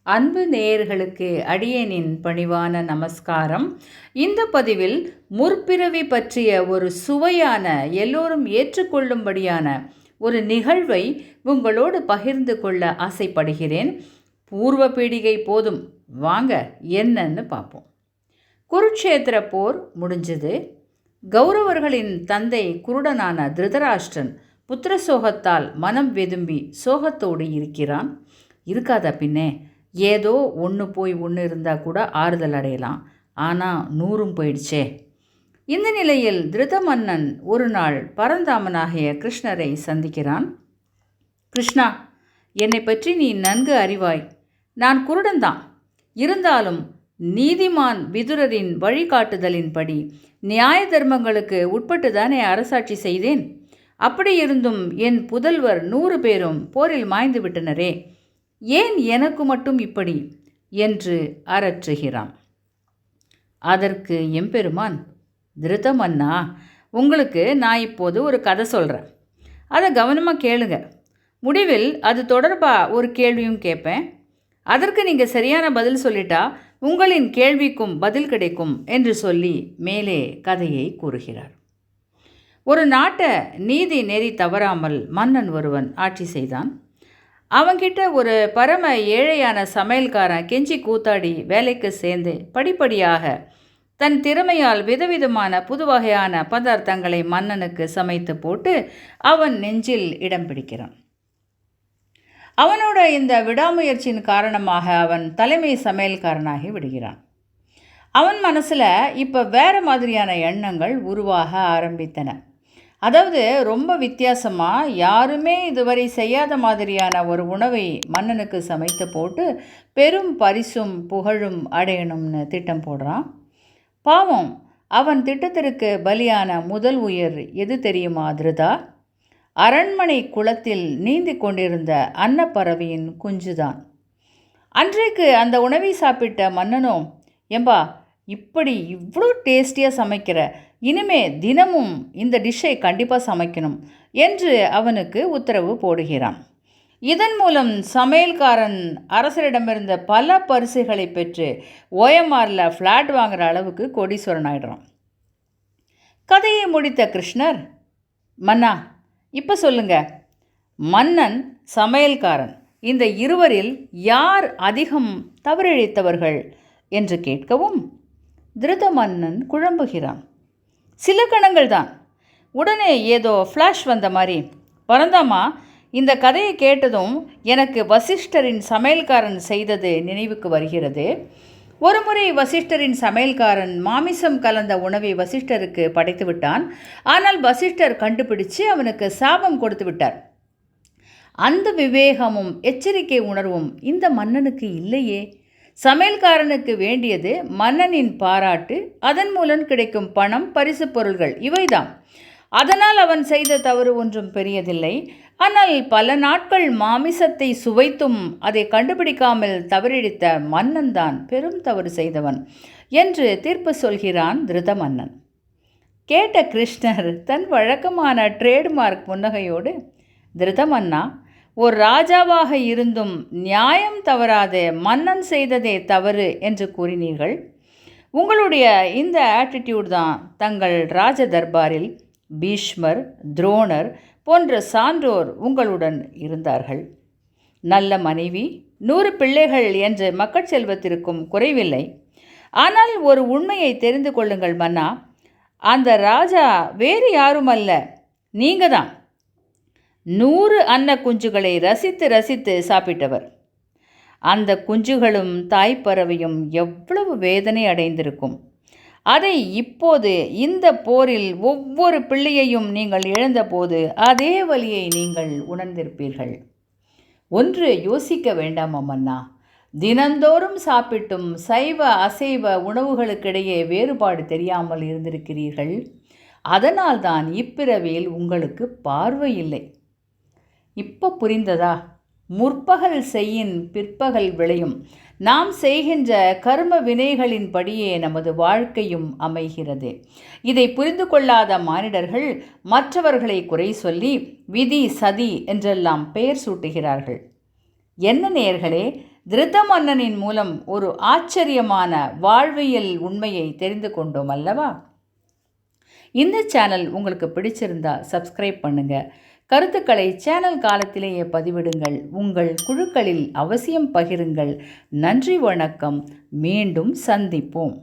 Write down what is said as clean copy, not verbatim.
அன்பு நேயர்களுக்கு அடியேனின் பணிவான நமஸ்காரம். இந்த பதிவில் முற்பிறவி பற்றிய ஒரு சுவையான, எல்லோரும் ஏற்றுக்கொள்ளும்படியான ஒரு நிகழ்வை உங்களோடு பகிர்ந்து கொள்ள ஆசைப்படுகிறேன். பூர்வ பீடிகை போதும், வாங்க என்னன்னு பார்ப்போம். குருட்சேத்திர போர் முடிஞ்சது. கௌரவர்களின் தந்தை குருடனான திருதராஷ்டிரன் புத்திர சோகத்தால் மனம் வெதும்பி சோகத்தோடு இருக்கிறான். இருக்காதா பின்னே, ஏதோ ஒன்று போய் ஒன்று இருந்தால் கூட ஆறுதல் அடையலாம், ஆனால் 100 போயிடுச்சே. இந்த நிலையில் திருத மன்னன் ஒரு நாள் பரந்தாமனாகிய கிருஷ்ணரை சந்திக்கிறான். கிருஷ்ணா, என்னை பற்றி நீ நன்கு அறிவாய். நான் குருடன்தான். இருந்தாலும் நீதிமான் விதுரரின் வழிகாட்டுதலின்படி நியாய தர்மங்களுக்கு உட்பட்டு தானே அரசாட்சி செய்தேன். அப்படி இருந்தும் என் புதல்வர் 100 பேரும் போரில் மாய்ந்து விட்டனரே, ஏன் எனக்கு மட்டும் இப்படி என்று அரற்றுகிறான். அதற்கு எம்பெருமான், திருதமன்னா, உங்களுக்கு நான் இப்போது ஒரு கதை சொல்கிறேன். அதை கவனமாக கேளுங்க. முடிவில் அது தொடர்பாக ஒரு கேள்வியும் கேட்பேன். அதற்கு நீங்கள் சரியான பதில் சொல்லிட்டா உங்களின் கேள்விக்கும் பதில் கிடைக்கும் என்று சொல்லி மேலே கதையை கூறுகிறார். ஒரு நாட்டை நீதி நெறி தவறாமல் மன்னன் ஒருவன் ஆட்சி செய்தான். அவங்கிட்ட ஒரு பரம ஏழையான சமையல்காரன் கெஞ்சி கூத்தாடி வேலைக்கு சேர்ந்து படிப்படியாக தன் திறமையால் விதவிதமான புது வகையான பதார்த்தங்களை மன்னனுக்கு சமைத்து போட்டு அவன் நெஞ்சில் இடம் பிடிக்கிறான். அவனோட இந்த விடாமுயற்சியின் காரணமாக அவன் தலைமை சமையல்காரனாகி விடுகிறான். அவன் மனசில் இப்போ வேறு மாதிரியான எண்ணங்கள் உருவாக ஆரம்பித்தன. அதாவது ரொம்ப வித்தியாசமாக, யாருமே இதுவரை செய்யாத மாதிரியான ஒரு உணவை மன்னனுக்கு சமைத்து போட்டு பெரும் பரிசும் புகழும் அடையணும்னு திட்டம் போடுறான். பாவம், அவன் திட்டத்திற்கு பலியான முதல் உயிர் எது தெரியுமா திருதா? அரண்மனை குளத்தில் நீந்தி கொண்டிருந்த அன்னப்பறவையின் குஞ்சுதான். அன்றைக்கு அந்த உணவை சாப்பிட்ட மன்னனோ, ஏம்பா, இப்படி இவ்வளோ டேஸ்டியாக சமைக்கிற, இனிமே தினமும் இந்த டிஷ்ஷை கண்டிப்பாக சமைக்கணும் என்று அவனுக்கு உத்தரவு போடுகிறான். இதன் மூலம் சமையல்காரன் அரசரிடமிருந்த பல பரிசுகளை பெற்று ஓஎம்ஆரில் ஃப்ளாட் வாங்குகிற அளவுக்கு கோடீஸ்வரன் ஆயிடுறான். கதையை முடித்த கிருஷ்ணர், மன்னா, இப்போ சொல்லுங்க, மன்னன், சமையல்காரன், இந்த இருவரில் யார் அதிகம் தவறிழைத்தவர்கள் என்று கேட்கவும் திருத மன்னன் குழம்புகிறான். சில கணங்கள் தான். உடனே ஏதோ ஃப்ளாஷ் வந்த மாதிரி, பரந்தாமா, இந்த கதையை கேட்டதும் எனக்கு வசிஷ்டரின் சமையல்காரன் செய்தது நினைவுக்கு வருகிறது. ஒரு முறை வசிஷ்டரின் சமையல்காரன் மாமிசம் கலந்த உணவை வசிஷ்டருக்கு படைத்து விட்டான். ஆனால் வசிஷ்டர் கண்டுபிடிச்சு அவனுக்கு சாபம் கொடுத்து விட்டார். அந்த விவேகமும் எச்சரிக்கை உணர்வும் இந்த மன்னனுக்கு இல்லையே. சமையல்காரனுக்கு வேண்டியது மன்னனின் பாராட்டு, அதன் மூலம் கிடைக்கும் பணம், பரிசு பொருள்கள், இவைதான். அதனால் அவன் செய்த தவறு ஒன்றும் பெரியதில்லை. ஆனால் பல நாட்கள் மாமிசத்தை சுவைத்தும் அதை கண்டுபிடிக்காமல் தவறிழித்த மன்னன் தான் பெரும் தவறு செய்தவன் என்று தீர்ப்பு சொல்கிறான் திருத மன்னன். கேட்ட கிருஷ்ணர் தன் வழக்கமான ட்ரேட்மார்க் புன்னகையோடு, திருதமன்னா, ஒரு ராஜாவாக இருந்தும் நியாயம் தவறாத மன்னன் செய்ததே தவறு என்று கூறினீர்கள். உங்களுடைய இந்த ஆட்டிடியூட் தான் தங்கள் ராஜ தர்பாரில் பீஷ்மர், துரோணர் போன்ற சான்றோர் உங்களுடன் இருந்தார்கள். நல்ல மனைவி, 100 பிள்ளைகள் என்று மக்கள் செல்வத்திற்கும் குறைவில்லை. ஆனால் ஒரு உண்மையை தெரிந்து கொள்ளுங்கள் மன்னா, அந்த ராஜா வேறு யாரும் அல்ல, நீங்கள் தான். 100 அன்ன குஞ்சுகளை ரசித்து ரசித்து சாப்பிட்டவர். அந்த குஞ்சுகளும் தாய்ப்பறவையும் எவ்வளவு வேதனை அடைந்திருக்கும். அதை இப்போது இந்த போரில் ஒவ்வொரு பிள்ளையையும் நீங்கள் இழந்தபோது அதே வலியை நீங்கள் உணர்ந்திருப்பீர்கள். ஒன்று யோசிக்க வேண்டாமா மன்னா? தினந்தோறும் சாப்பிட்டும் சைவ அசைவ உணவுகளுக்கிடையே வேறுபாடு தெரியாமல் இருந்திருக்கிறீர்கள். அதனால்தான் இப்பிறவியில் உங்களுக்கு பார்வை இல்லை. இப்போ புரிந்ததா? முற்பகல் செய்யின் பிற்பகல் விளையும். நாம் செய்கின்ற கர்ம வினைகளின்படியே நமது வாழ்க்கையும் அமைகிறது. இதை புரிந்து கொள்ளாத மானிடர்கள் மற்றவர்களை குறை சொல்லி விதி, சதி என்றெல்லாம் பெயர் சூட்டுகிறார்கள். என்ன நேயர்களே, திருத்த மன்னனின் மூலம் ஒரு ஆச்சரியமான வாழ்வியல் உண்மையை தெரிந்து கொண்டோம் அல்லவா? இந்த சேனல் உங்களுக்கு பிடிச்சிருந்தா சப்ஸ்கிரைப் பண்ணுங்கள். கருத்துக்களை சேனல் காலத்திலேயே பதிவிடுங்கள். உங்கள் குழுக்களில் அவசியம் பகிருங்கள். நன்றி, வணக்கம். மீண்டும் சந்திப்போம்.